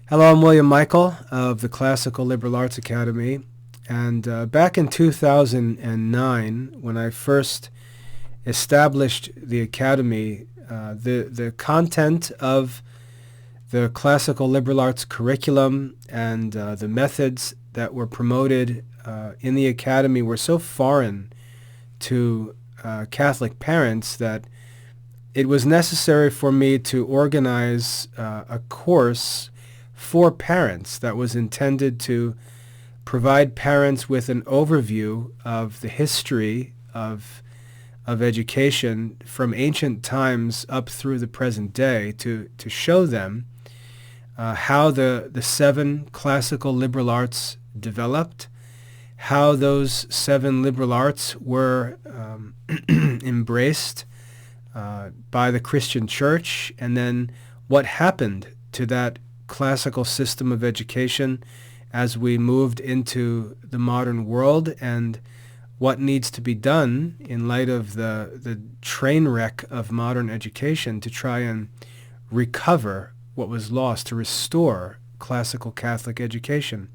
Hello, I'm William Michael of the Classical Liberal Arts Academy. And back in 2009, when I first established the Academy, the content of the Classical Liberal Arts curriculum and the methods that were promoted in the Academy were so foreign to Catholic parents that it was necessary for me to organize a course for parents that was intended to provide parents with an overview of the history of education from ancient times up through the present day, to show them how the seven classical liberal arts developed, how those seven liberal arts were embraced by the Christian Church, and then what happened to that classical system of education as we moved into the modern world, and what needs to be done in light of the train wreck of modern education to try and recover what was lost, to restore classical Catholic education.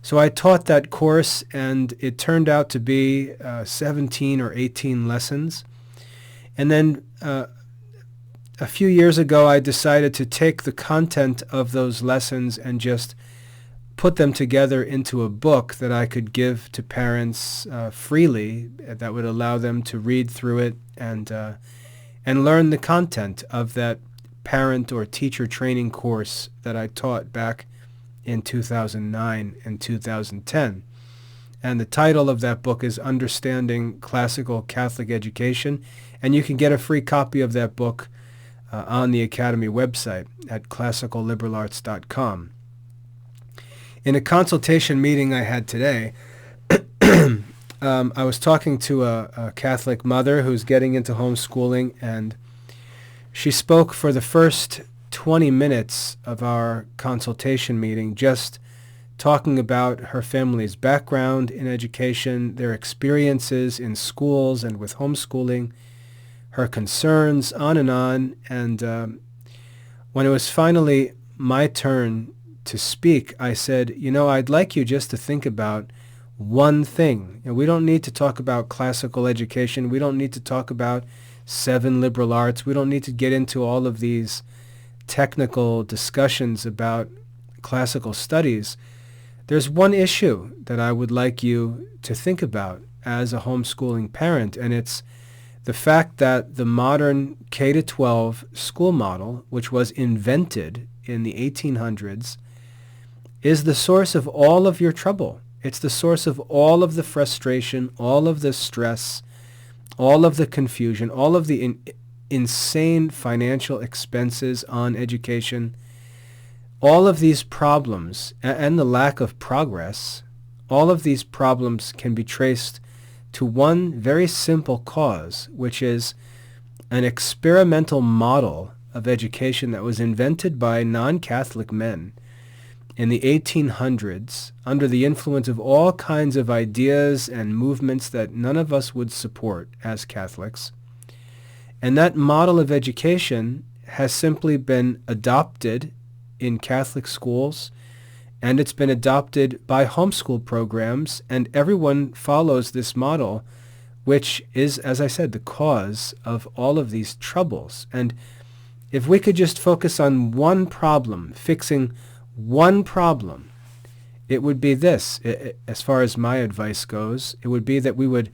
So I taught that course, and it turned out to be 17 or 18 lessons. And then a few years ago, I decided to take the content of those lessons and just put them together into a book that I could give to parents freely, that would allow them to read through it and learn the content of that parent or teacher training course that I taught back in 2009 and 2010. And the title of that book is Understanding Classical Catholic Education, and you can get a free copy of that book on the Academy website at classicalliberalarts.com. In a consultation meeting I had today, I was talking to a Catholic mother who's getting into homeschooling, and she spoke for the first 20 minutes of our consultation meeting just talking about her family's background in education, their experiences in schools and with homeschooling, her concerns, on. And when it was finally my turn to speak, I said, I'd like you just to think about one thing. We don't need to talk about classical education. We don't need to talk about seven liberal arts. We don't need to get into all of these technical discussions about classical studies. There's one issue that I would like you to think about as a homeschooling parent, and it's the fact that the modern K-12 school model, which was invented in the 1800s, is the source of all of your trouble. It's the source of all of the frustration, all of the stress, all of the confusion, all of the insane financial expenses on education. All of these problems and the lack of progress, all of these problems can be traced to one very simple cause, which is an experimental model of education that was invented by non-Catholic men in the 1800s under the influence of all kinds of ideas and movements that none of us would support as Catholics. And that model of education has simply been adopted in Catholic schools, and it's been adopted by homeschool programs, and everyone follows this model, which is, as I said, the cause of all of these troubles. And if we could just focus on one problem, fixing one problem, it would be this. As far as my advice goes, it would be that we would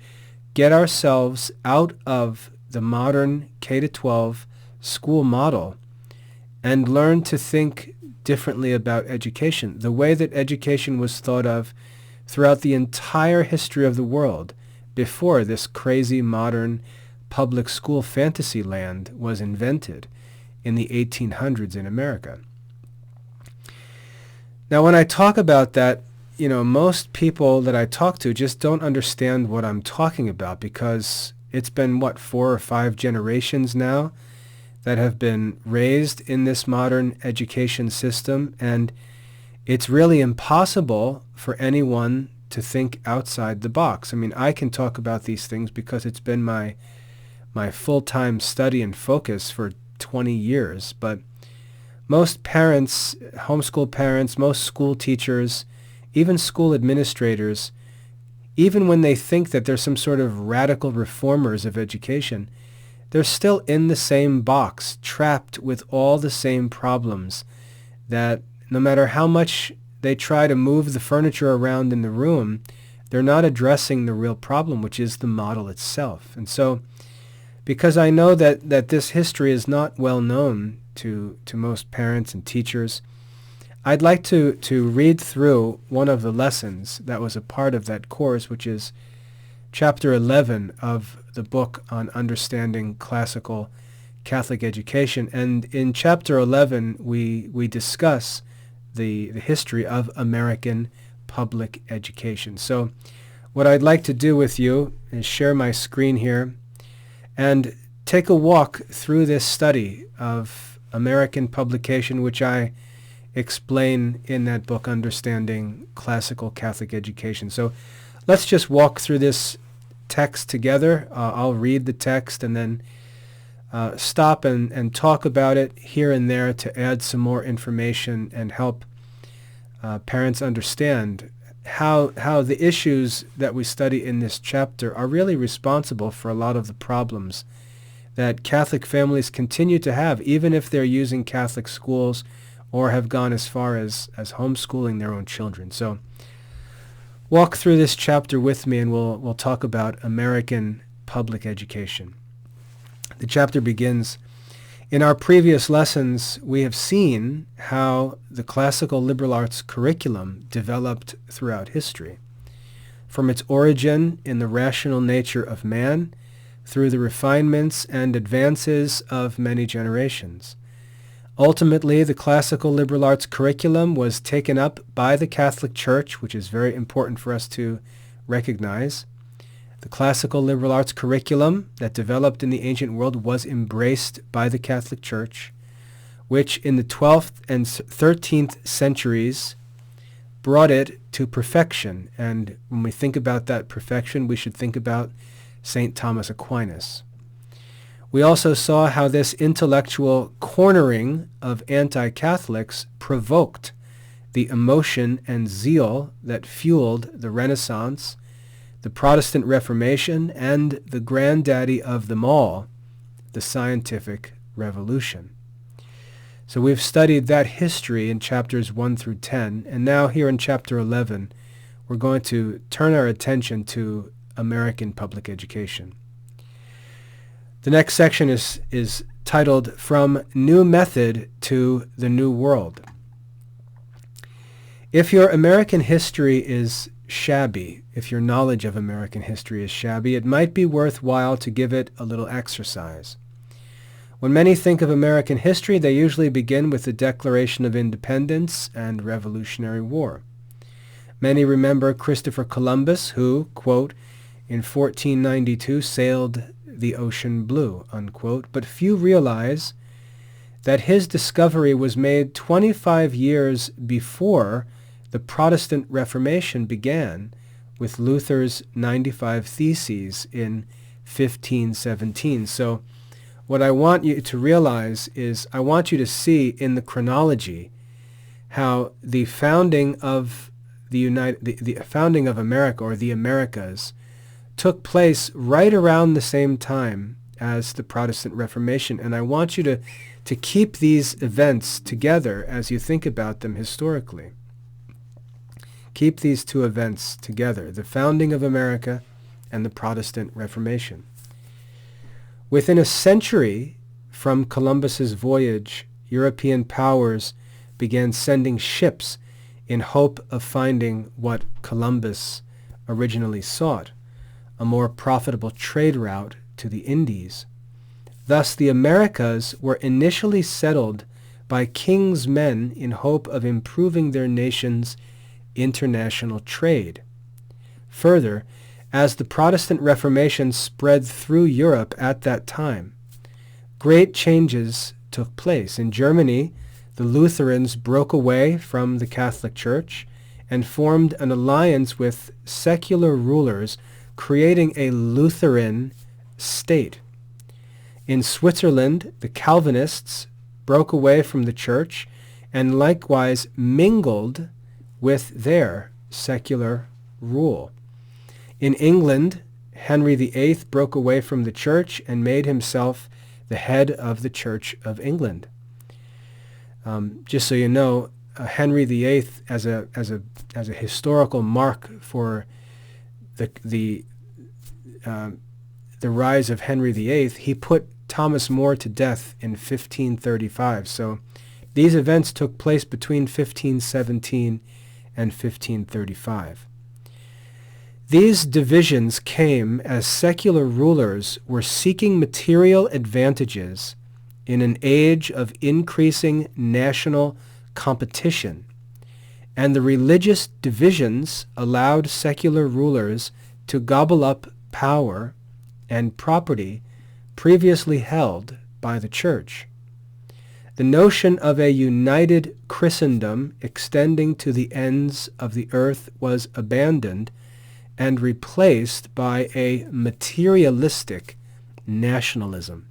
get ourselves out of the modern K-12 school model and learn to think differently about education, the way that education was thought of throughout the entire history of the world before this crazy modern public school fantasy land was invented in the 1800s in America. Now, when I talk about that, most people that I talk to just don't understand what I'm talking about, because it's been, 4 or 5 generations now that have been raised in this modern education system, and it's really impossible for anyone to think outside the box. I mean, I can talk about these things because it's been my full-time study and focus for 20 years, but Most parents, homeschool parents, most school teachers, even school administrators, even when they think that they're some sort of radical reformers of education, they're still in the same box, trapped with all the same problems that no matter how much they try to move the furniture around in the room, they're not addressing the real problem, which is the model itself. And so, because I know that this history is not well known to most parents and teachers, I'd like to read through one of the lessons that was a part of that course, which is Chapter 11 of the book on understanding classical Catholic education. And in Chapter 11, we discuss the history of American public education. So what I'd like to do with you is share my screen here and take a walk through this study of American publication, which I explain in that book, Understanding Classical Catholic Education. So let's just walk through this text together. I'll read the text and then stop and talk about it here and there to add some more information and help parents understand how the issues that we study in this chapter are really responsible for a lot of the problems that Catholic families continue to have, even if they're using Catholic schools or have gone as far as homeschooling their own children. So walk through this chapter with me and we'll talk about American public education. The chapter begins, "In our previous lessons, we have seen how the classical liberal arts curriculum developed throughout history, from its origin in the rational nature of man through the refinements and advances of many generations. Ultimately, the classical liberal arts curriculum was taken up by the Catholic Church, which is very important for us to recognize. The classical liberal arts curriculum that developed in the ancient world was embraced by the Catholic Church, which in the 12th and 13th centuries brought it to perfection." And when we think about that perfection, we should think about St. Thomas Aquinas. "We also saw how this intellectual cornering of anti-Catholics provoked the emotion and zeal that fueled the Renaissance, the Protestant Reformation, and the granddaddy of them all, the scientific revolution." So we've studied that history in chapters 1 through 10, and now here in chapter 11, we're going to turn our attention to American public education. The next section is titled From New Method to the New World. If your American history is shabby, if your knowledge of American history is shabby, it might be worthwhile to give it a little exercise. When many think of American history, they usually begin with the Declaration of Independence and Revolutionary War. Many remember Christopher Columbus, who, quote, in 1492 sailed the ocean blue, unquote, but few realize that his discovery was made 25 years before the Protestant Reformation began with Luther's 95 Theses in 1517. So what I want you to realize is I want you to see in the chronology how the founding of the founding of America, or the Americas, took place right around the same time as the Protestant Reformation. And I want you to keep these events together as you think about them historically. Keep these two events together, the founding of America and the Protestant Reformation. Within a century from Columbus's voyage, European powers began sending ships in hope of finding what Columbus originally sought, a more profitable trade route to the Indies. Thus, the Americas were initially settled by king's men in hope of improving their nation's international trade. Further, as the Protestant Reformation spread through Europe at that time, great changes took place. In Germany, the Lutherans broke away from the Catholic Church and formed an alliance with secular rulers, creating a Lutheran state. In Switzerland, the Calvinists broke away from the church and likewise mingled with their secular rule. In England, Henry VIII broke away from the church and made himself the head of the Church of England. Just so you know, Henry VIII, as a historical mark for the rise of Henry VIII, he put Thomas More to death in 1535. So these events took place between 1517 and 1535. These divisions came as secular rulers were seeking material advantages in an age of increasing national competition, and the religious divisions allowed secular rulers to gobble up power and property previously held by the church. The notion of a united Christendom extending to the ends of the earth was abandoned and replaced by a materialistic nationalism,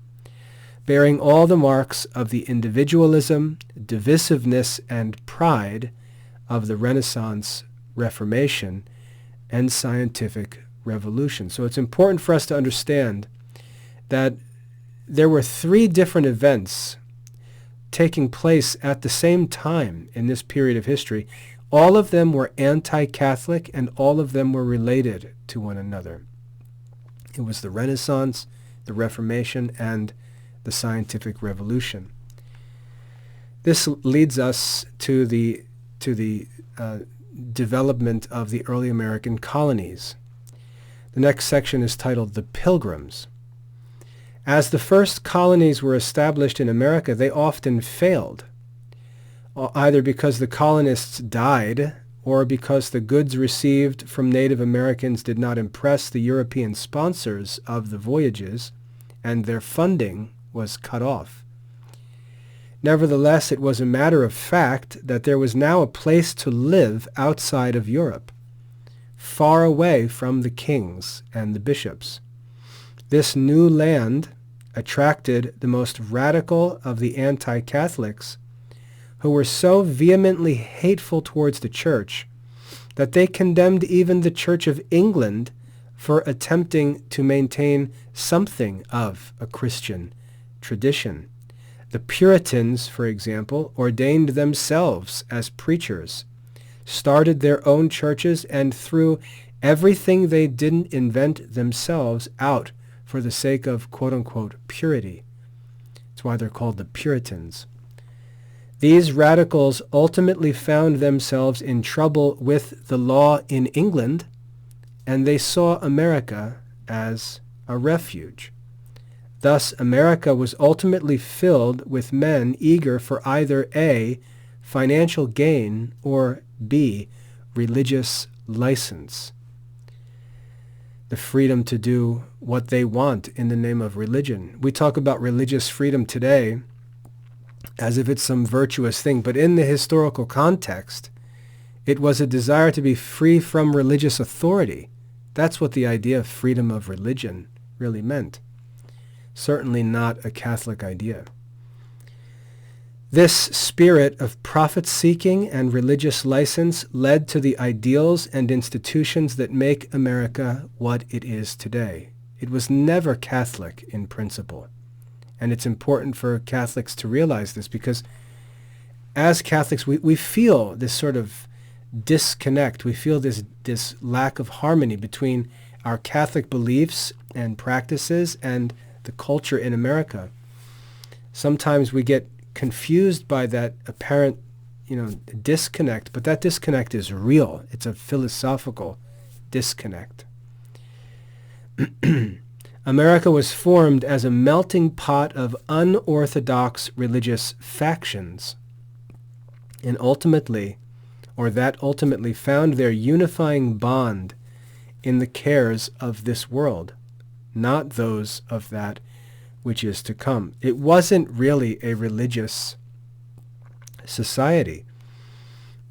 bearing all the marks of the individualism, divisiveness, and pride of the Renaissance, Reformation, and scientific revolution. So it's important for us to understand that there were three different events taking place at the same time in this period of history. All of them were anti-Catholic, and all of them were related to one another. It was the Renaissance, the Reformation, and the scientific revolution. This leads us to the development of the early American colonies. The next section is titled The Pilgrims. As the first colonies were established in America, they often failed, either because the colonists died or because the goods received from Native Americans did not impress the European sponsors of the voyages, and their funding was cut off. Nevertheless, it was a matter of fact that there was now a place to live outside of Europe, far away from the kings and the bishops. This new land attracted the most radical of the anti-Catholics, who were so vehemently hateful towards the church that they condemned even the Church of England for attempting to maintain something of a Christian tradition. The Puritans, for example, ordained themselves as preachers, started their own churches, and threw everything they didn't invent themselves out for the sake of quote-unquote purity. That's why they're called the Puritans. These radicals ultimately found themselves in trouble with the law in England, and they saw America as a refuge. Thus, America was ultimately filled with men eager for either A, financial gain, or B, religious license. The freedom to do what they want in the name of religion. We talk about religious freedom today as if it's some virtuous thing, but in the historical context, it was a desire to be free from religious authority. That's what the idea of freedom of religion really meant. Certainly not a Catholic idea. This spirit of profit-seeking and religious license led to the ideals and institutions that make America what it is today. It was never Catholic in principle. And it's important for Catholics to realize this, because as Catholics, we feel this sort of disconnect. We feel this lack of harmony between our Catholic beliefs and practices and the culture in America. Sometimes we get confused by that apparent, disconnect, but that disconnect is real. It's a philosophical disconnect. America was formed as a melting pot of unorthodox religious factions, and ultimately found their unifying bond in the cares of this world, not those of that which is to come. It wasn't really a religious society.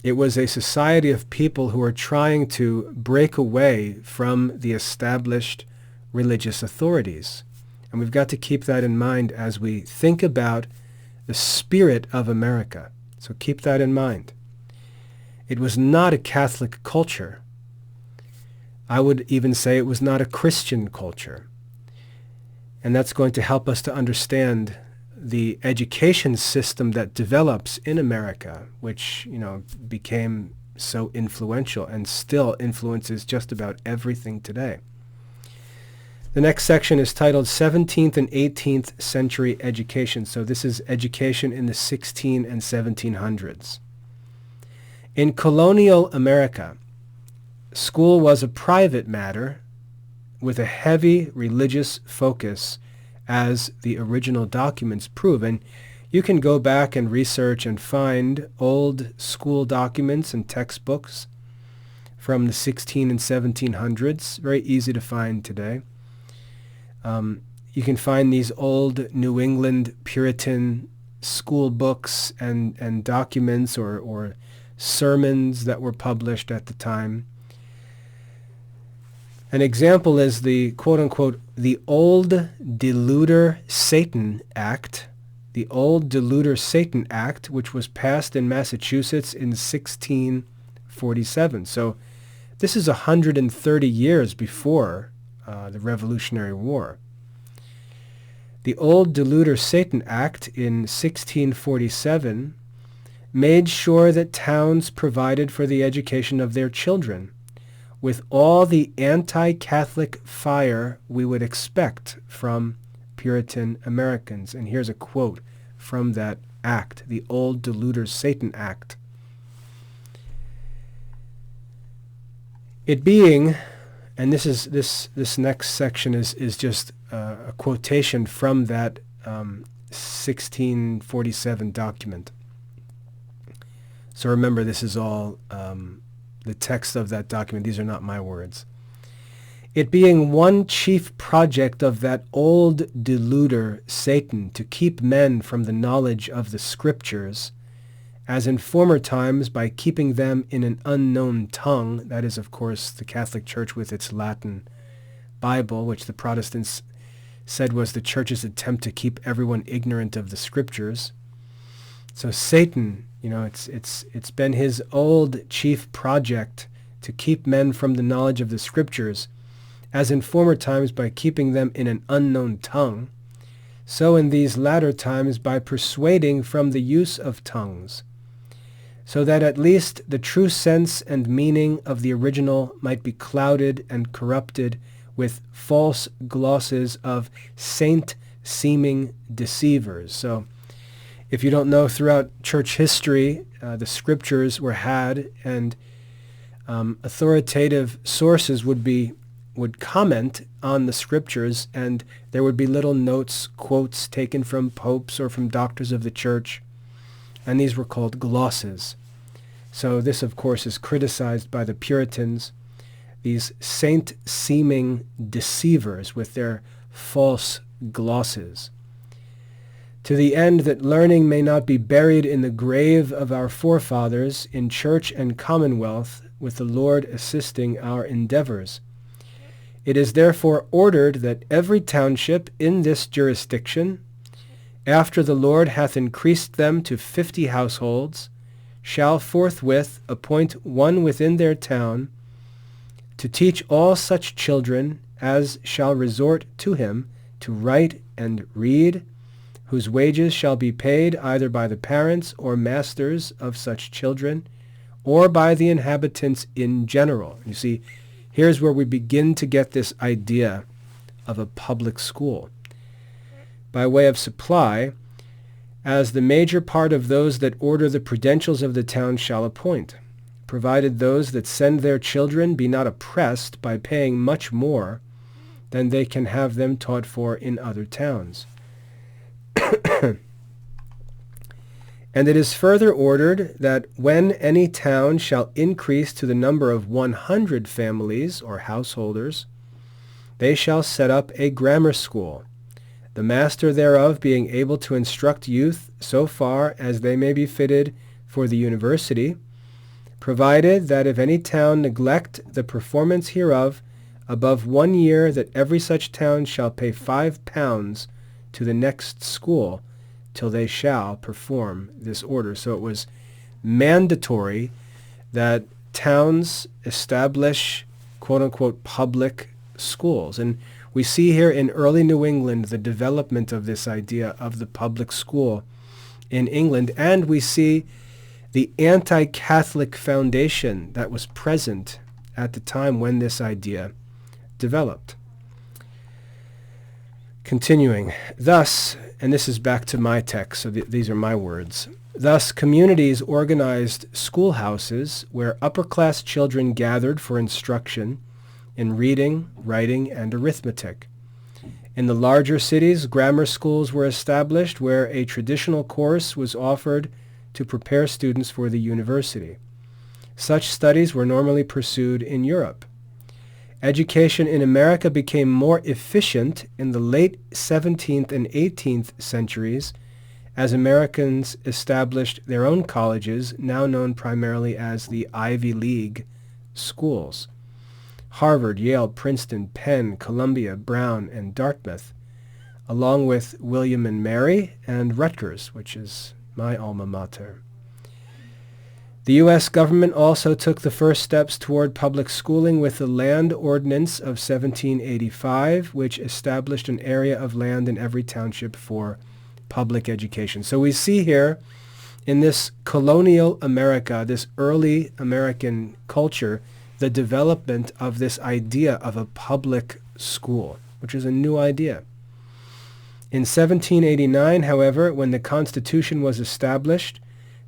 It was a society of people who were trying to break away from the established religious authorities. And we've got to keep that in mind as we think about the spirit of America. So keep that in mind. It was not a Catholic culture. I would even say it was not a Christian culture. And that's going to help us to understand the education system that develops in America, which, became so influential and still influences just about everything today. The next section is titled 17th and 18th Century Education. So this is education in the 16 and 1700s. In colonial America, school was a private matter with a heavy religious focus, as the original documents prove. And you can go back and research and find old school documents and textbooks from the 16 and 1700s, very easy to find today. You can find these old New England Puritan school books and documents or sermons that were published at the time. An example is the quote-unquote the Old Deluder Satan Act. The Old Deluder Satan Act, which was passed in Massachusetts in 1647. So this is 130 years before the Revolutionary War. The Old Deluder Satan Act in 1647 made sure that towns provided for the education of their children with all the anti-Catholic fire we would expect from Puritan Americans. And here's a quote from that act, the Old Deluder Satan Act. It being, and this next section is just a quotation from that 1647 document. So remember, this is all the text of that document. These are not my words. It being one chief project of that old deluder Satan to keep men from the knowledge of the Scriptures, as in former times by keeping them in an unknown tongue, that is, of course, the Catholic Church with its Latin Bible, which the Protestants said was the Church's attempt to keep everyone ignorant of the Scriptures. So Satan, it's been his old chief project to keep men from the knowledge of the Scriptures, as in former times by keeping them in an unknown tongue, so in these latter times by persuading from the use of tongues, so that at least the true sense and meaning of the original might be clouded and corrupted with false glosses of saint-seeming deceivers. So if you don't know, throughout church history, the Scriptures were had, and authoritative sources would comment on the Scriptures, and there would be little notes, quotes taken from popes or from doctors of the church, and these were called glosses. So this, of course, is criticized by the Puritans, these saint-seeming deceivers with their false glosses, to the end that learning may not be buried in the grave of our forefathers in church and commonwealth, with the Lord assisting our endeavors. It is therefore ordered that every township in this jurisdiction, after the Lord hath increased them to 50 households, shall forthwith appoint one within their town to teach all such children as shall resort to him to write and read, whose wages shall be paid either by the parents or masters of such children, or by the inhabitants in general. You see, here's where we begin to get this idea of a public school. By way of supply, as the major part of those that order the prudentials of the town shall appoint, provided those that send their children be not oppressed by paying much more than they can have them taught for in other towns. And it is further ordered that when any town shall increase to the number of 100 families or householders, they shall set up a grammar school, the master thereof being able to instruct youth so far as they may be fitted for the university, provided that if any town neglect the performance hereof above 1 year, that every such town shall pay £5 to the next school, till they shall perform this order. So it was mandatory that towns establish quote-unquote public schools. And we see here in early New England the development of this idea of the public school in England, and we see the anti-Catholic foundation that was present at the time when this idea developed. Continuing, thus, and this is back to my text, so these are my words, thus communities organized schoolhouses where upper-class children gathered for instruction in reading, writing, and arithmetic. In the larger cities, grammar schools were established where a traditional course was offered to prepare students for the university. Such studies were normally pursued in Europe. Education in America became more efficient in the late 17th and 18th centuries as Americans established their own colleges, now known primarily as the Ivy League schools. Harvard, Yale, Princeton, Penn, Columbia, Brown, and Dartmouth, along with William and Mary and Rutgers, which is my alma mater. The U.S. government also took the first steps toward public schooling with the Land Ordinance of 1785, which established an area of land in every township for public education. So we see here in this colonial America, this early American culture, the development of this idea of a public school, which is a new idea. In 1789, however, when the Constitution was established,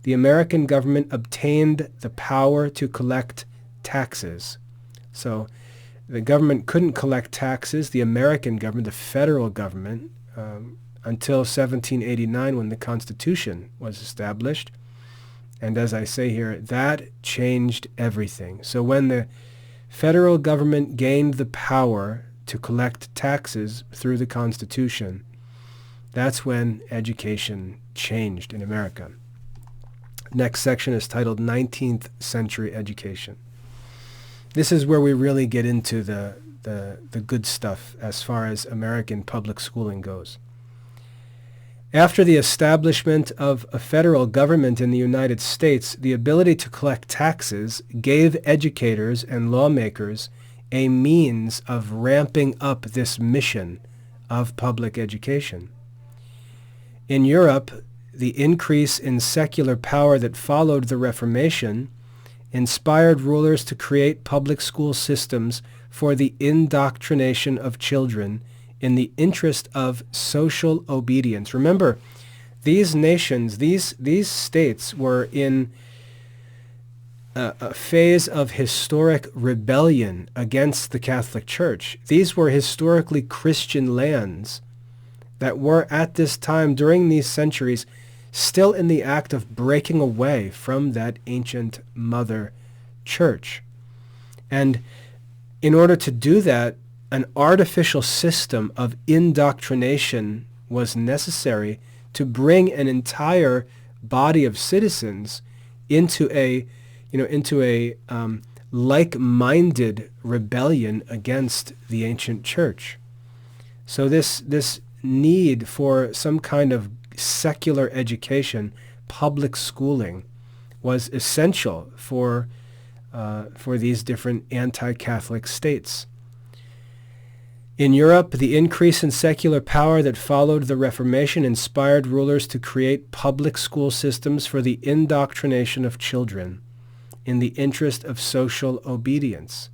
the American government obtained the power to collect taxes. So the government couldn't collect taxes, the American government, the federal government, until 1789 when the Constitution was established. And as I say here, that changed everything. So when the federal government gained the power to collect taxes through the Constitution, that's when education changed in America. Next section is titled 19th Century Education. This is where we really get into the good stuff as far as American public schooling goes. After the establishment of a federal government in the United States, the ability to collect taxes gave educators and lawmakers a means of ramping up this mission of public education. In Europe, the increase in secular power that followed the Reformation inspired rulers to create public school systems for the indoctrination of children in the interest of social obedience. Remember, these nations, these states were in a phase of historic rebellion against the Catholic Church. These were historically Christian lands that were at this time, during these centuries, still in the act of breaking away from that ancient mother church. And in order to do that, an artificial system of indoctrination was necessary to bring an entire body of citizens into a like-minded rebellion against the ancient church. So this need for some kind of secular education, public schooling, was essential for these different anti-Catholic states. In Europe, the increase in secular power that followed the Reformation inspired rulers to create public school systems for the indoctrination of children in the interest of social obedience.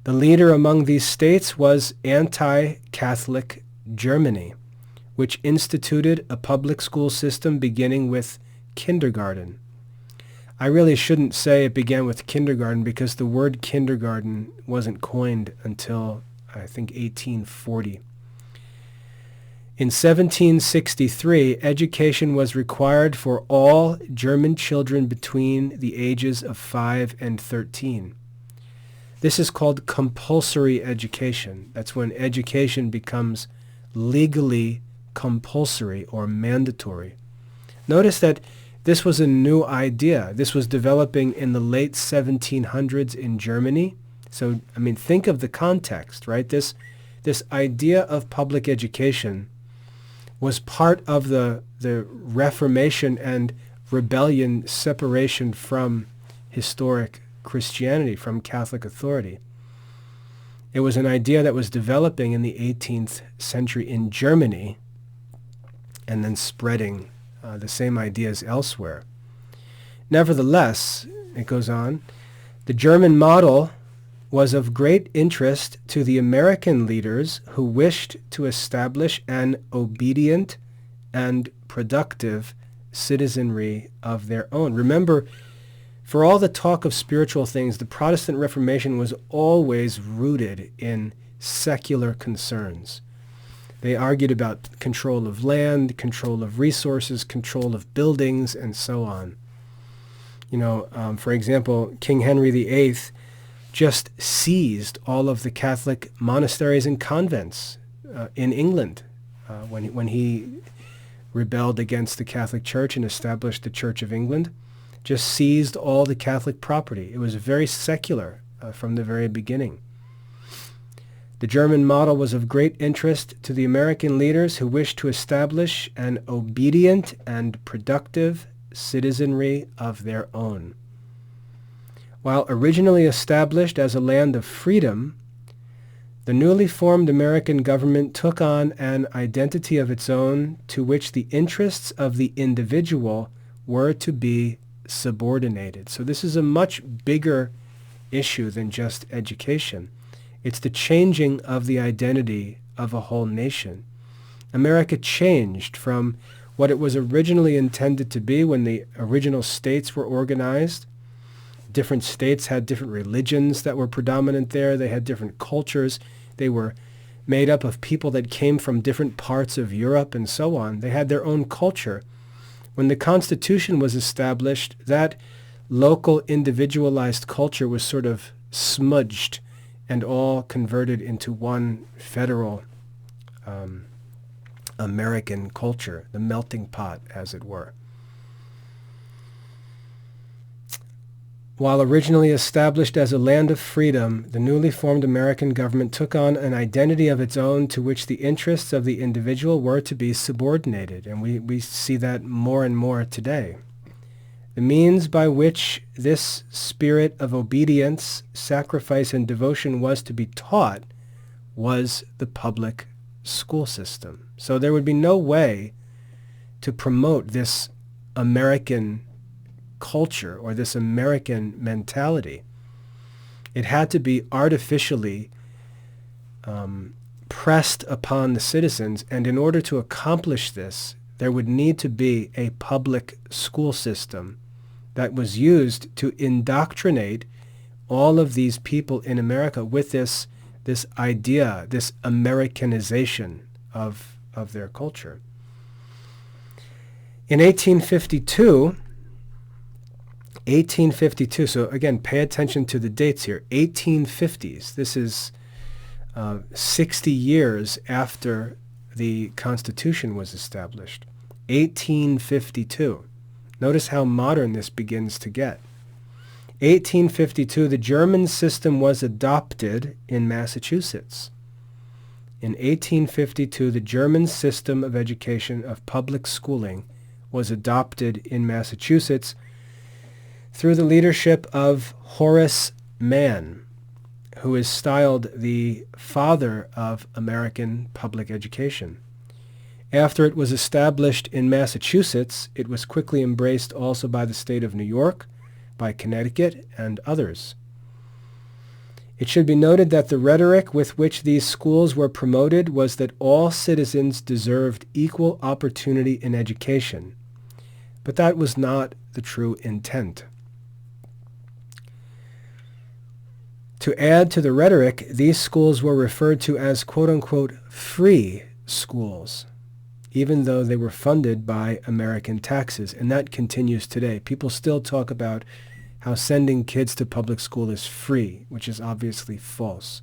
The leader among these states was anti-Catholic Germany, which instituted a public school system beginning with kindergarten. I really shouldn't say it began with kindergarten because the word kindergarten wasn't coined until, I think, 1840. In 1763, education was required for all German children between the ages of 5 and 13. This is called compulsory education. That's when education becomes legally compulsory or mandatory. Notice that this was a new idea. This was developing in the late 1700s in Germany. So, I mean, think of the context, right? This idea of public education was part of the Reformation and rebellion separation from historic Christianity, from Catholic authority. It was an idea that was developing in the 18th century in Germany and then spreading the same ideas elsewhere. Nevertheless, it goes on, the German model was of great interest to the American leaders who wished to establish an obedient and productive citizenry of their own. Remember, for all the talk of spiritual things, the Protestant Reformation was always rooted in secular concerns. They argued about control of land, control of resources, control of buildings, and so on. For example, King Henry VIII just seized all of the Catholic monasteries and convents in England when he rebelled against the Catholic Church and established the Church of England. Just seized all the Catholic property. It was very secular from the very beginning. The German model was of great interest to the American leaders who wished to establish an obedient and productive citizenry of their own. While originally established as a land of freedom, the newly formed American government took on an identity of its own to which the interests of the individual were to be subordinated. So this is a much bigger issue than just education. It's the changing of the identity of a whole nation. America changed from what it was originally intended to be when the original states were organized. Different states had different religions that were predominant there. They had different cultures. They were made up of people that came from different parts of Europe and so on. They had their own culture. When the Constitution was established, that local individualized culture was sort of smudged and all converted into one federal American culture, the melting pot, as it were. While originally established as a land of freedom, the newly formed American government took on an identity of its own to which the interests of the individual were to be subordinated, and we see that more and more today. The means by which this spirit of obedience, sacrifice, and devotion was to be taught was the public school system. So there would be no way to promote this American culture or this American mentality. It had to be artificially pressed upon the citizens, and in order to accomplish this, there would need to be a public school system that was used to indoctrinate all of these people in America with this idea, this Americanization of their culture. In 1852, so again, pay attention to the dates here, 1850s. This is 60 years after the Constitution was established. 1852. Notice how modern this begins to get. 1852, the German system was adopted in Massachusetts. In 1852, the German system of education, of public schooling, was adopted in Massachusetts through the leadership of Horace Mann, who is styled the father of American public education. After it was established in Massachusetts, it was quickly embraced also by the state of New York, by Connecticut, and others. It should be noted that the rhetoric with which these schools were promoted was that all citizens deserved equal opportunity in education, but that was not the true intent. To add to the rhetoric, these schools were referred to as quote-unquote free schools, even though they were funded by American taxes, and that continues today. People still talk about how sending kids to public school is free, which is obviously false.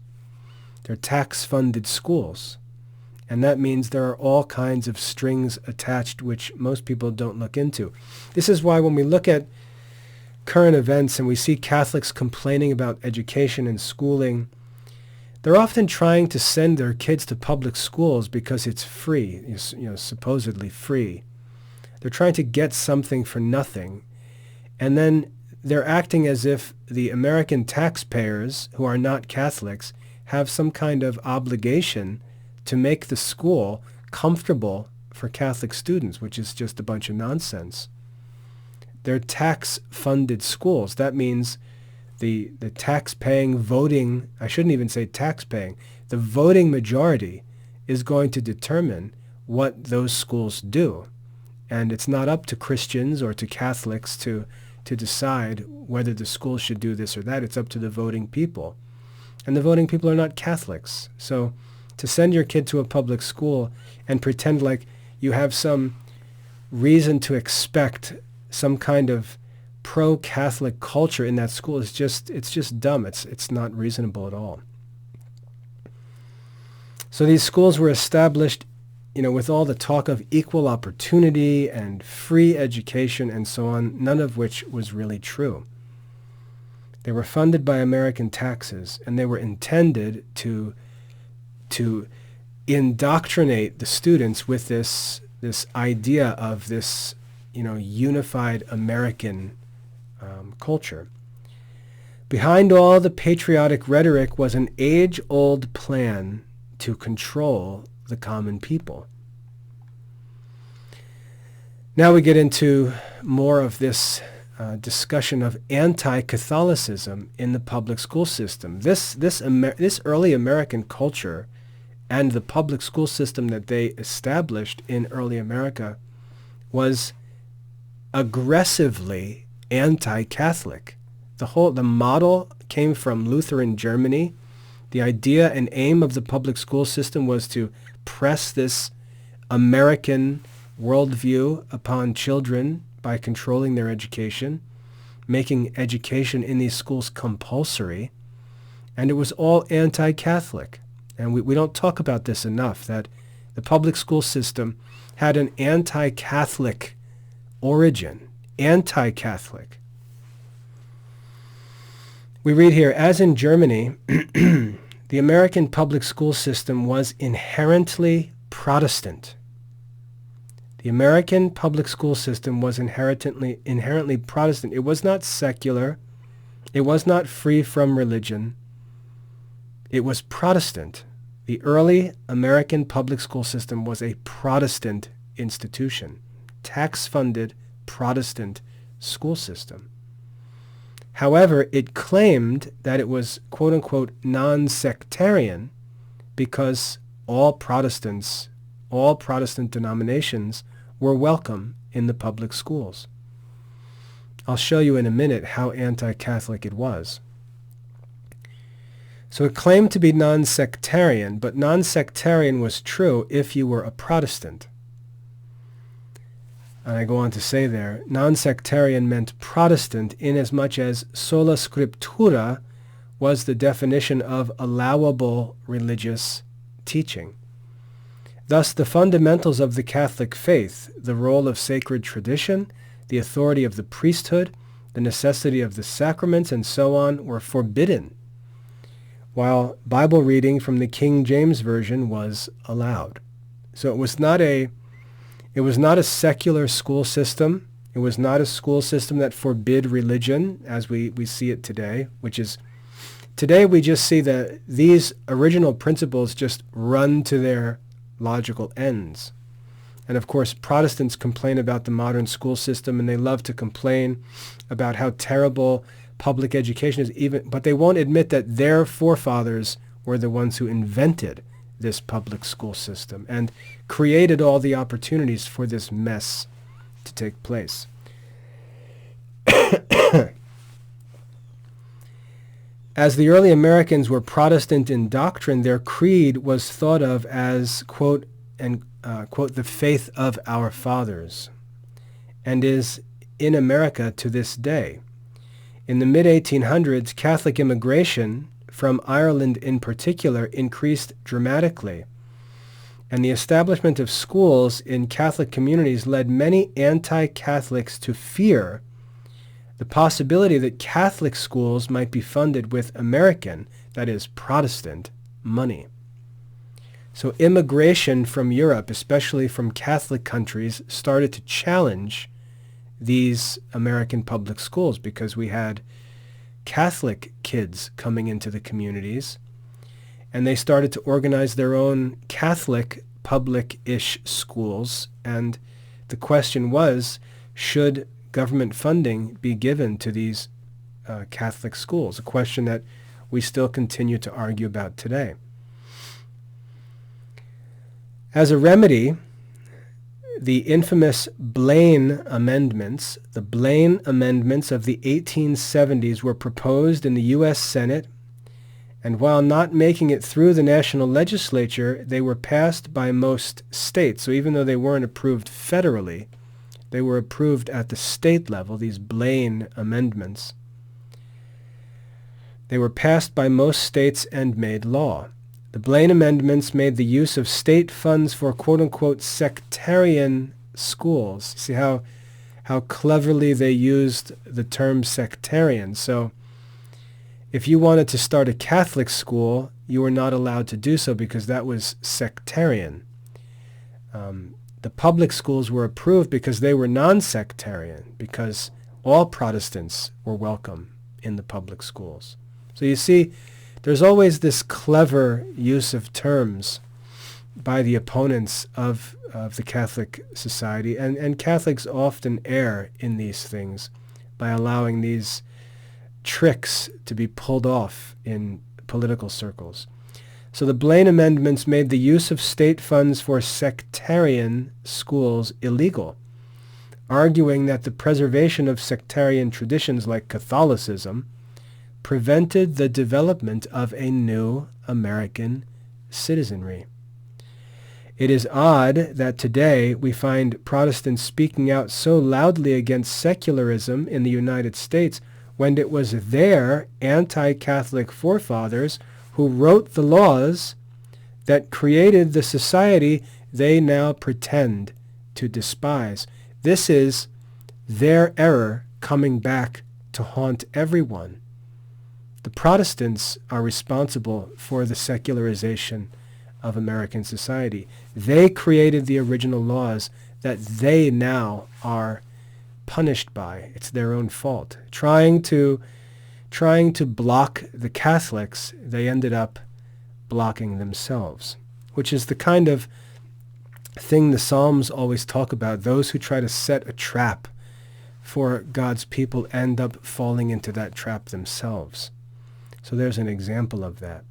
They're tax-funded schools, and that means there are all kinds of strings attached which most people don't look into. This is why when we look at current events and we see Catholics complaining about education and schooling, they're often trying to send their kids to public schools because it's free, supposedly free. They're trying to get something for nothing. And then they're acting as if the American taxpayers, who are not Catholics, have some kind of obligation to make the school comfortable for Catholic students, which is just a bunch of nonsense. They're tax-funded schools. That means the tax-paying voting, I shouldn't even say tax-paying, the voting majority is going to determine what those schools do. And it's not up to Christians or to Catholics to decide whether the school should do this or that. It's up to the voting people. And the voting people are not Catholics. So to send your kid to a public school and pretend like you have some reason to expect some kind of pro-Catholic culture in that school it's just dumb. It's not reasonable at all. So these schools were established, with all the talk of equal opportunity and free education and so on, none of which was really true. They were funded by American taxes, and they were intended to indoctrinate the students with this idea of this, unified American culture. Behind all the patriotic rhetoric was an age-old plan to control the common people. Now we get into more of this discussion of anti-Catholicism in the public school system. This early American culture and the public school system that they established in early America was aggressively anti-Catholic. The model came from Lutheran Germany. The idea and aim of the public school system was to press this American worldview upon children by controlling their education, making education in these schools compulsory, and it was all anti-Catholic. And we don't talk about this enough, that the public school system had an anti-Catholic origin, anti-Catholic. We read here, as in Germany, the American public school system was inherently Protestant. The American public school system was inherently Protestant. It was not secular. It was not free from religion. It was Protestant. The early American public school system was a Protestant institution, tax-funded Protestant school system. However, it claimed that it was, quote-unquote, non-sectarian because all Protestant denominations were welcome in the public schools. I'll show you in a minute how anti-Catholic it was. So it claimed to be non-sectarian, but non-sectarian was true if you were a Protestant. And I go on to say there, non-sectarian meant Protestant inasmuch as sola scriptura was the definition of allowable religious teaching. Thus, the fundamentals of the Catholic faith, the role of sacred tradition, the authority of the priesthood, the necessity of the sacraments, and so on, were forbidden, while Bible reading from the King James Version was allowed. So it was not a secular school system. It was not a school system that forbid religion as we see it today, which is, today we just see that these original principles just run to their logical ends. And of course, Protestants complain about the modern school system, and they love to complain about how terrible public education is, but they won't admit that their forefathers were the ones who invented this public school system and created all the opportunities for this mess to take place. As the early Americans were Protestant in doctrine, their creed was thought of as, quote, the faith of our fathers, and is in America to this day. In the mid-1800s, Catholic immigration, from Ireland in particular, increased dramatically, and the establishment of schools in Catholic communities led many anti-Catholics to fear the possibility that Catholic schools might be funded with American, that is, Protestant, money. So immigration from Europe, especially from Catholic countries, started to challenge these American public schools because we had Catholic kids coming into the communities, and they started to organize their own Catholic public-ish schools. And the question was, should government funding be given to these Catholic schools? A question that we still continue to argue about today. As a remedy, the infamous Blaine Amendments, the Blaine Amendments of the 1870s were proposed in the U.S. Senate, and while not making it through the national legislature, they were passed by most states. So even though they weren't approved federally, they were approved at the state level, these Blaine Amendments. They were passed by most states and made law. The Blaine Amendments made the use of state funds for quote-unquote sectarian schools. See how cleverly they used the term sectarian. So if you wanted to start a Catholic school, you were not allowed to do so because that was sectarian. The public schools were approved because they were non-sectarian, because all Protestants were welcome in the public schools. So you see, there's always this clever use of terms by the opponents of the Catholic society, and Catholics often err in these things by allowing these tricks to be pulled off in political circles. So the Blaine Amendments made the use of state funds for sectarian schools illegal, arguing that the preservation of sectarian traditions like Catholicism prevented the development of a new American citizenry. It is odd that today we find Protestants speaking out so loudly against secularism in the United States when it was their anti-Catholic forefathers who wrote the laws that created the society they now pretend to despise. This is their error coming back to haunt everyone. The Protestants are responsible for the secularization of American society. They created the original laws that they now are punished by. It's their own fault. Trying to block the Catholics, they ended up blocking themselves, which is the kind of thing the Psalms always talk about. Those who try to set a trap for God's people end up falling into that trap themselves. So there's an example of that.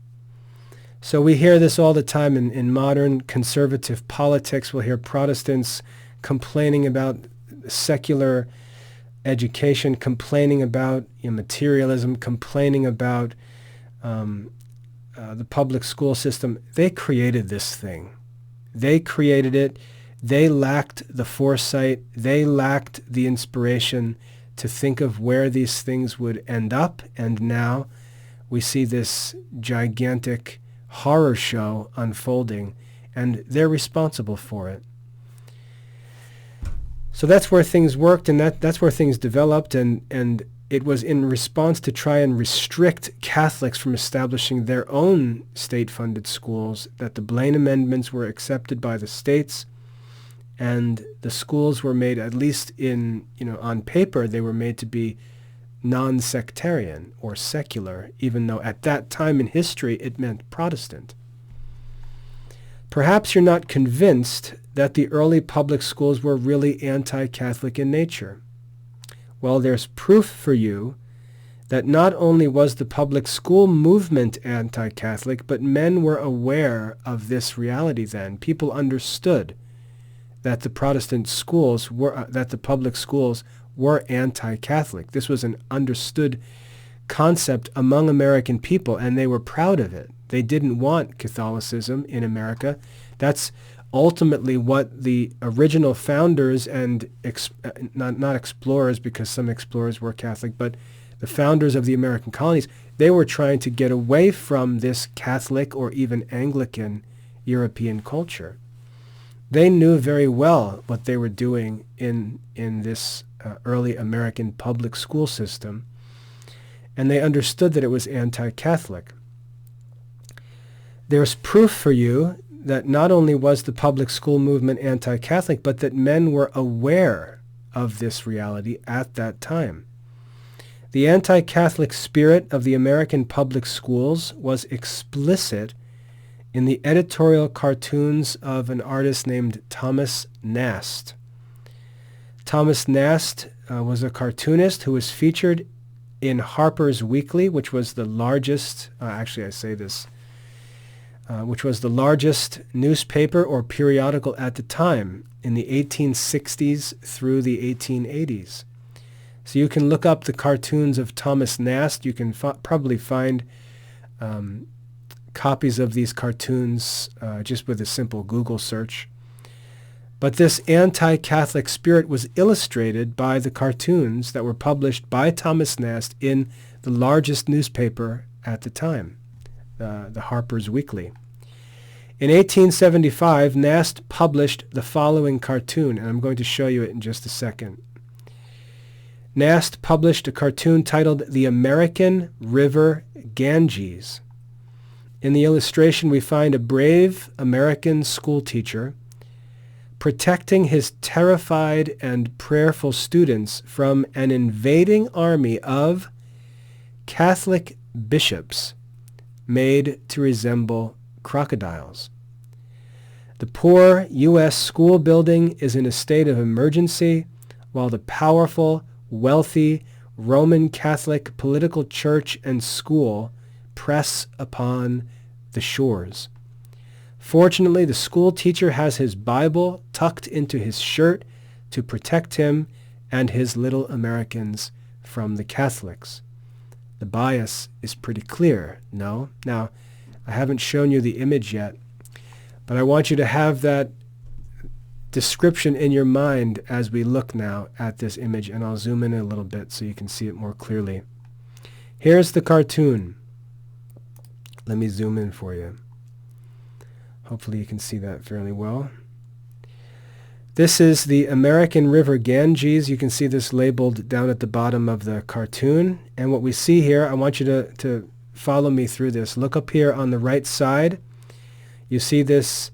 So we hear this all the time in modern conservative politics. We'll hear Protestants complaining about secular education, complaining about materialism, complaining about the public school system. They created this thing. They created it. They lacked the foresight. They lacked the inspiration to think of where these things would end up. And now we see this gigantic horror show unfolding, and they're responsible for it. So that's where things worked, and that's where things developed, and it was in response to try and restrict Catholics from establishing their own state-funded schools that the Blaine Amendments were accepted by the states, and the schools were made, at least on paper, they were made to be non-sectarian or secular, even though at that time in history it meant Protestant. Perhaps you're not convinced that the early public schools were really anti-Catholic in nature. Well, there's proof for you that not only was the public school movement anti-Catholic, but men were aware of this reality then. People understood that the Protestant schools were, that the public schools were anti-Catholic. This was an understood concept among American people, and they were proud of it. They didn't want Catholicism in America. That's ultimately what the original founders and not explorers, because some explorers were Catholic, but the founders of the American colonies, they were trying to get away from this Catholic or even Anglican European culture. They knew very well what they were doing in this early American public school system, and they understood that it was anti-Catholic. There's proof for you that not only was the public school movement anti-Catholic, but that men were aware of this reality at that time. The anti-Catholic spirit of the American public schools was explicit in the editorial cartoons of an artist named Thomas Nast. Thomas Nast was a cartoonist who was featured in Harper's Weekly, which was the largest, which was the largest newspaper or periodical at the time in the 1860s through the 1880s. So you can look up the cartoons of Thomas Nast. You can probably find copies of these cartoons just with a simple Google search. But this anti-Catholic spirit was illustrated by the cartoons that were published by Thomas Nast in the largest newspaper at the time, the Harper's Weekly. In 1875, Nast published the following cartoon, and I'm going to show you it in just a second. Nast published a cartoon titled The American River Ganges. In the illustration, we find a brave American schoolteacher protecting his terrified and prayerful students from an invading army of Catholic bishops made to resemble crocodiles. The poor U.S. school building is in a state of emergency, while the powerful, wealthy Roman Catholic political church and school press upon the shores. Fortunately, the school teacher has his Bible tucked into his shirt to protect him and his little Americans from the Catholics. The bias is pretty clear, no? Now, I haven't shown you the image yet, but I want you to have that description in your mind as we look now at this image, and I'll zoom in a little bit so you can see it more clearly. Here's the cartoon. Let me zoom in for you. Hopefully you can see that fairly well. This is the American River Ganges. You can see this labeled down at the bottom of the cartoon. And what we see here, I want you to follow me through this. Look up here on the right side. You see this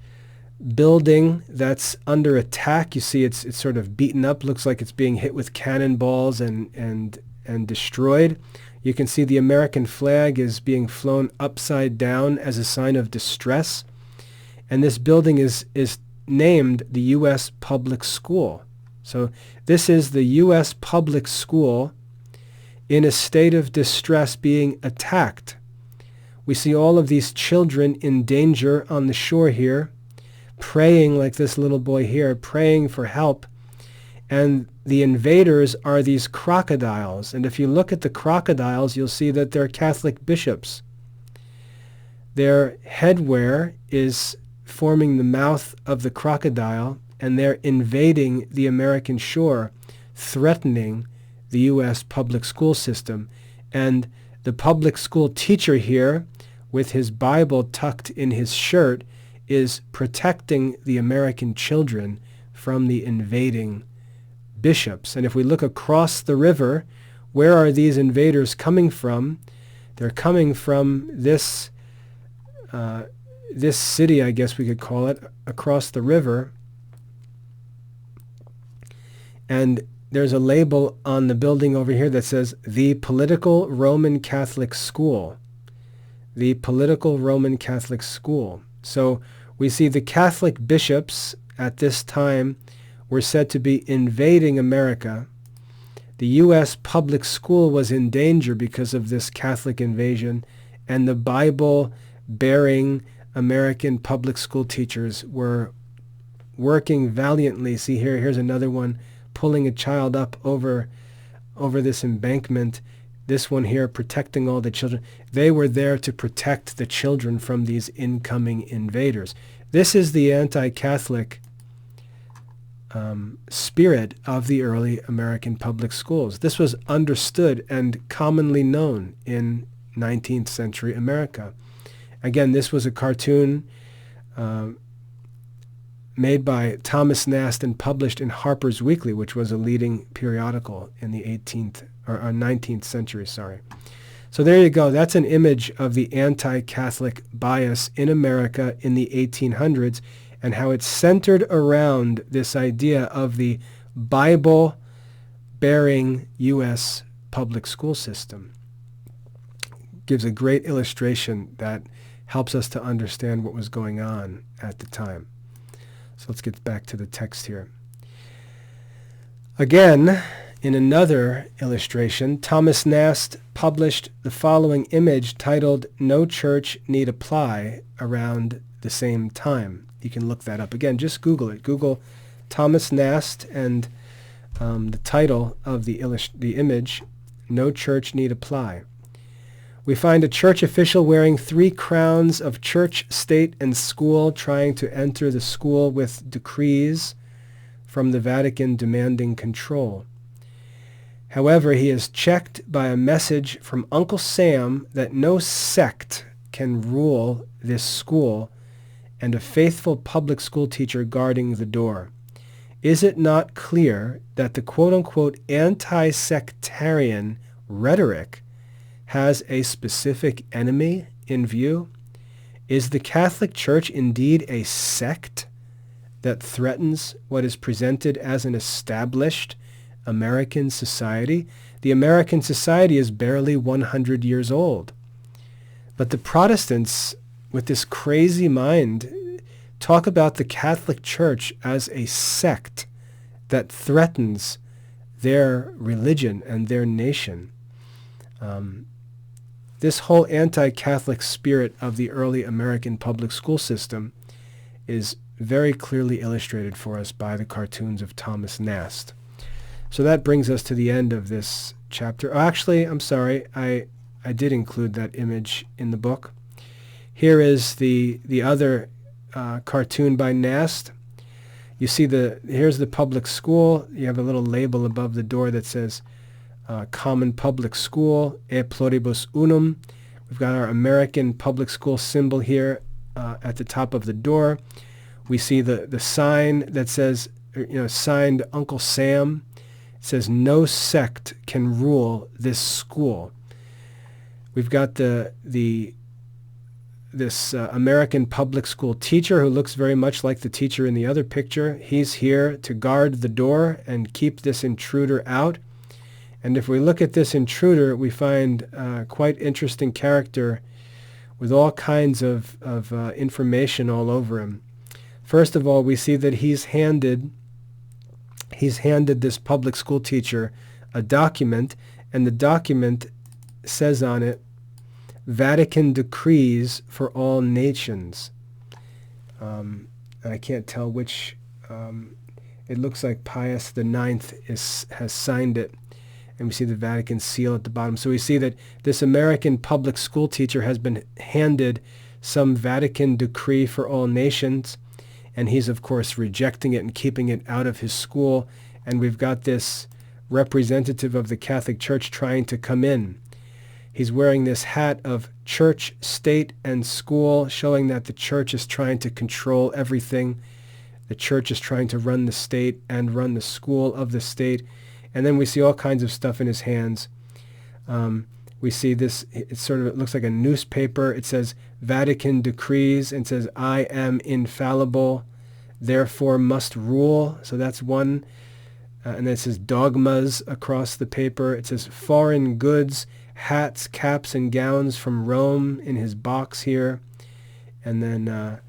building that's under attack. You see it's sort of beaten up, looks like it's being hit with cannonballs and destroyed. You can see the American flag is being flown upside down as a sign of distress. And this building is named the U.S. Public School. So this is the U.S. Public School in a state of distress being attacked. We see all of these children in danger on the shore here, praying like this little boy here, praying for help. And the invaders are these crocodiles. And if you look at the crocodiles, you'll see that they're Catholic bishops. Their headwear is forming the mouth of the crocodile, and they're invading the American shore, threatening the U.S. public school system. And the public school teacher here, with his Bible tucked in his shirt, is protecting the American children from the invading bishops. And if we look across the river, where are these invaders coming from? They're coming from this city, I guess we could call it, across the river. And there's a label on the building over here that says, the Political Roman Catholic School. The Political Roman Catholic School. So we see the Catholic bishops at this time were said to be invading America. The U.S. public school was in danger because of this Catholic invasion, and the Bible-bearing American public school teachers were working valiantly. See here, here's another one pulling a child up over this embankment. This one here protecting all the children. They were there to protect the children from these incoming invaders. This is the anti-Catholic spirit of the early American public schools. This was understood and commonly known in 19th century America. Again, this was a cartoon made by Thomas Nast and published in Harper's Weekly, which was a leading periodical in the 19th century. So there you go. That's an image of the anti-Catholic bias in America in the 1800s and how it's centered around this idea of the Bible-bearing U.S. public school system. Gives a great illustration that helps us to understand what was going on at the time. So let's get back to the text here. Again, in another illustration, Thomas Nast published the following image titled "No Church Need Apply" around the same time. You can look that up. Again, just Google it. Google Thomas Nast and the title of the image, "No Church Need Apply." We find a church official wearing 3 crowns of church, state, and school trying to enter the school with decrees from the Vatican demanding control. However, he is checked by a message from Uncle Sam that no sect can rule this school and a faithful public school teacher guarding the door. Is it not clear that the quote-unquote anti-sectarian rhetoric has a specific enemy in view? Is the Catholic Church indeed a sect that threatens what is presented as an established American society? The American society is barely 100 years old. But the Protestants, with this crazy mind, talk about the Catholic Church as a sect that threatens their religion and their nation. This whole anti-Catholic spirit of the early American public school system is very clearly illustrated for us by the cartoons of Thomas Nast. So that brings us to the end of this chapter. Oh, actually, I'm sorry, I did include that image in the book. Here is the other cartoon by Nast. You see here's the public school. You have a little label above the door that says Common Public School, E Pluribus Unum. We've got our American public school symbol here at the top of the door. We see the sign that says, signed Uncle Sam. It says, "No sect can rule this school." We've got this American public school teacher who looks very much like the teacher in the other picture. He's here to guard the door and keep this intruder out. And if we look at this intruder, we find quite interesting character with all kinds of information all over him. First of all, we see that he's handed this public school teacher a document, and the document says on it, "Vatican decrees for all nations." I can't tell which. It looks like Pius IX has signed it. And we see the Vatican seal at the bottom. So we see that this American public school teacher has been handed some Vatican decree for all nations, and he's, of course, rejecting it and keeping it out of his school. And we've got this representative of the Catholic Church trying to come in. He's wearing this hat of church, state, and school, showing that the church is trying to control everything. The church is trying to run the state and run the school of the state. And then we see all kinds of stuff in his hands. We see this, it looks like a newspaper. It says Vatican decrees, and says, "I am infallible, therefore must rule." So that's one. And then it says dogmas across the paper. It says foreign goods, hats, caps, and gowns from Rome in his box here. And then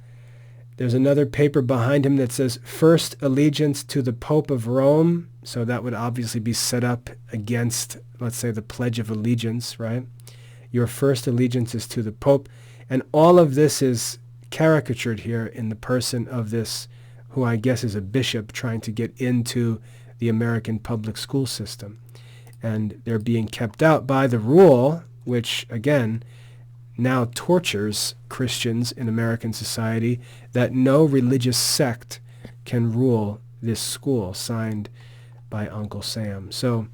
there's another paper behind him that says first allegiance to the Pope of Rome. So that would obviously be set up against, let's say, the Pledge of Allegiance, right? Your first allegiance is to the Pope. And all of this is caricatured here in the person of this, who I guess is a bishop trying to get into the American public school system. And they're being kept out by the rule, which, again, now tortures Christians in American society, that no religious sect can rule this school, signed by Uncle Sam. So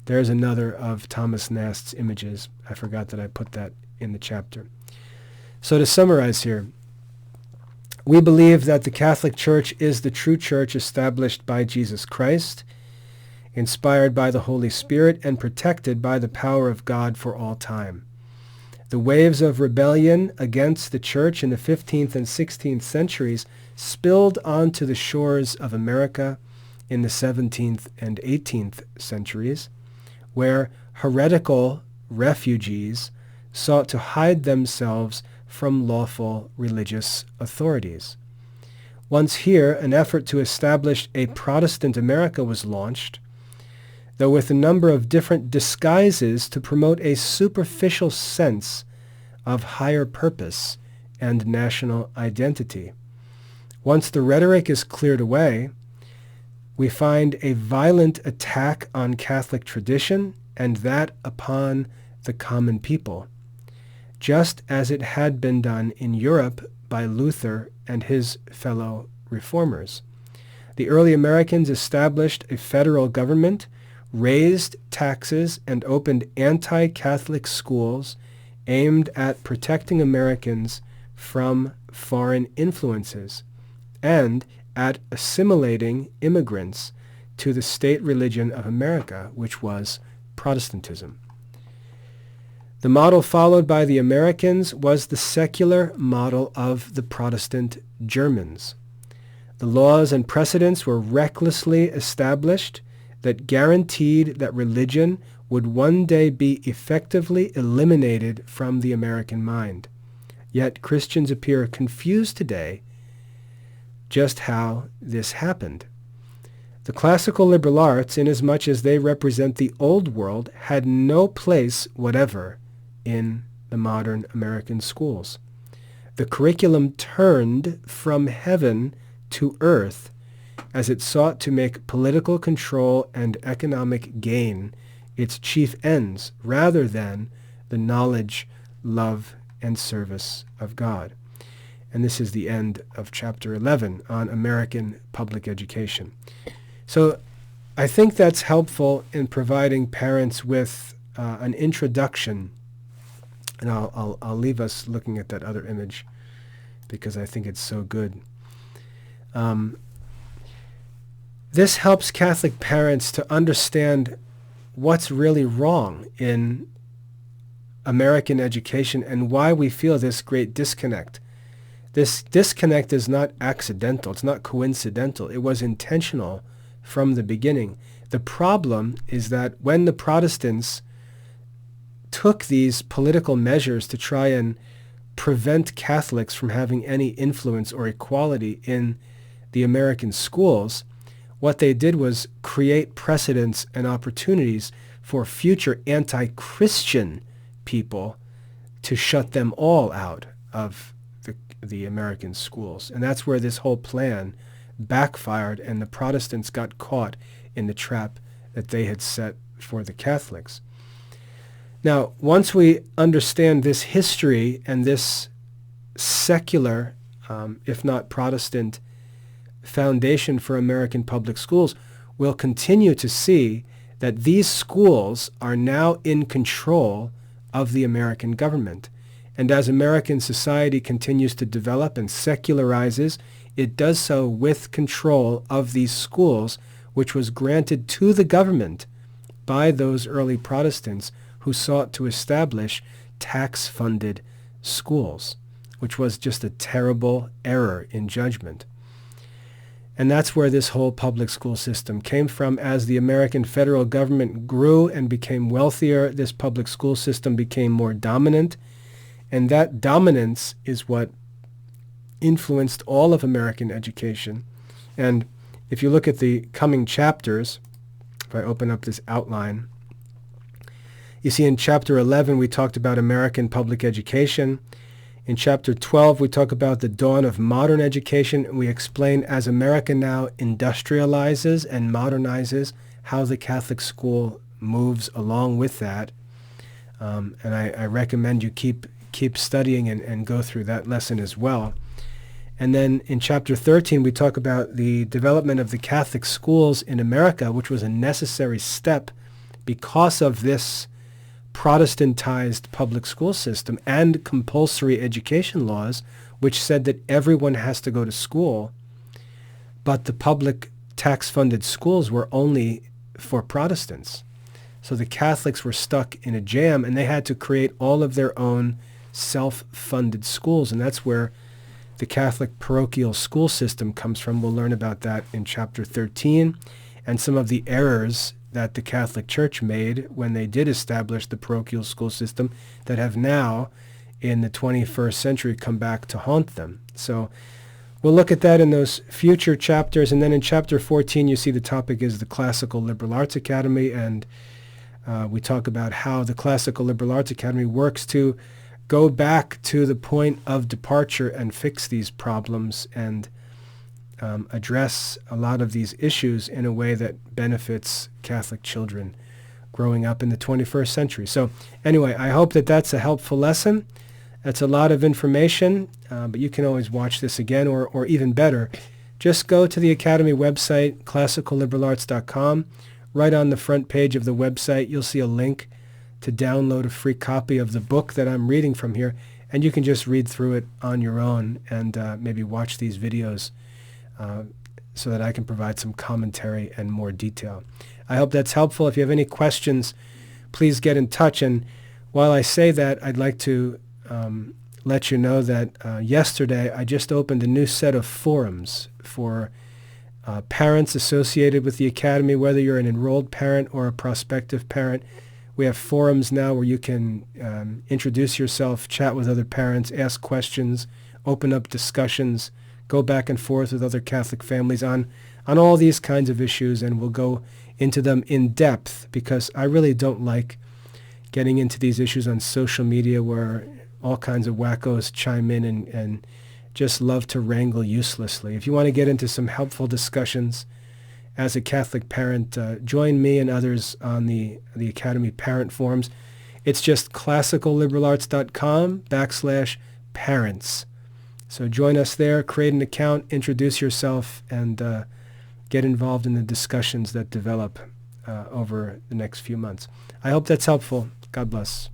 there's another of Thomas Nast's images. I forgot that I put that in the chapter. So to summarize here, we believe that the Catholic Church is the true church established by Jesus Christ, inspired by the Holy Spirit, and protected by the power of God for all time. The waves of rebellion against the church in the 15th and 16th centuries spilled onto the shores of America in the 17th and 18th centuries, where heretical refugees sought to hide themselves from lawful religious authorities. Once here, an effort to establish a Protestant America was launched, though with a number of different disguises to promote a superficial sense of higher purpose and national identity. Once the rhetoric is cleared away, we find a violent attack on Catholic tradition and that upon the common people, just as it had been done in Europe by Luther and his fellow reformers. The early Americans established a federal government, raised taxes, and opened anti-Catholic schools aimed at protecting Americans from foreign influences and at assimilating immigrants to the state religion of America, which was Protestantism. The model followed by the Americans was the secular model of the Protestant Germans. The laws and precedents were recklessly established that guaranteed that religion would one day be effectively eliminated from the American mind. Yet Christians appear confused today just how this happened. The classical liberal arts, inasmuch as they represent the old world, had no place whatever in the modern American schools. The curriculum turned from heaven to earth as it sought to make political control and economic gain its chief ends, rather than the knowledge, love, and service of God. And this is the end of chapter 11 on American public education. So I think that's helpful in providing parents with an introduction. And I'll leave us looking at that other image because I think it's so good. This helps Catholic parents to understand what's really wrong in American education and why we feel this great disconnect. This disconnect is not accidental. It's not coincidental. It was intentional from the beginning. The problem is that when the Protestants took these political measures to try and prevent Catholics from having any influence or equality in the American schools, what they did was create precedents and opportunities for future anti-Christian people to shut them all out of the American schools. And that's where this whole plan backfired, and the Protestants got caught in the trap that they had set for the Catholics. Now, once we understand this history and this secular, if not Protestant, foundation for American public schools, we'll continue to see that these schools are now in control of the American government. And as American society continues to develop and secularizes, it does so with control of these schools, which was granted to the government by those early Protestants who sought to establish tax-funded schools, which was just a terrible error in judgment. And that's where this whole public school system came from. As the American federal government grew and became wealthier, this public school system became more dominant. And that dominance is what influenced all of American education. And if you look at the coming chapters, if I open up this outline, you see in chapter 11 we talked about American public education. In chapter 12 we talk about the dawn of modern education, and we explain as America now industrializes and modernizes how the Catholic school moves along with that. And I recommend you keep studying and go through that lesson as well. And then in chapter 13, we talk about the development of the Catholic schools in America, which was a necessary step because of this Protestantized public school system and compulsory education laws, which said that everyone has to go to school, but the public tax-funded schools were only for Protestants. So the Catholics were stuck in a jam, and they had to create all of their own self-funded schools, and that's where the Catholic parochial school system comes from. We'll learn about that in chapter 13, and some of the errors that the Catholic Church made when they did establish the parochial school system that have now, in the 21st century, come back to haunt them. So we'll look at that in those future chapters. And then in chapter 14, you see the topic is the Classical Liberal Arts Academy, and we talk about how the Classical Liberal Arts Academy works to go back to the point of departure and fix these problems and address a lot of these issues in a way that benefits Catholic children growing up in the 21st century. So anyway, I hope that that's a helpful lesson. That's a lot of information, but you can always watch this again, or even better, just go to the Academy website, classicalliberalarts.com. Right on the front page of the website, you'll see a link to download a free copy of the book that I'm reading from here, and you can just read through it on your own and maybe watch these videos so that I can provide some commentary and more detail. I hope that's helpful. If you have any questions, please get in touch. And while I say that, I'd like to let you know that yesterday I just opened a new set of forums for parents associated with the Academy, whether you're an enrolled parent or a prospective parent. We have forums now where you can introduce yourself, chat with other parents, ask questions, open up discussions, go back and forth with other Catholic families on all these kinds of issues, and we'll go into them in depth, because I really don't like getting into these issues on social media where all kinds of wackos chime in and just love to wrangle uselessly. If you want to get into some helpful discussions as a Catholic parent, join me and others on the Academy Parent Forums. It's just classicalliberalarts.com/parents. So join us there, create an account, introduce yourself, and get involved in the discussions that develop over the next few months. I hope that's helpful. God bless.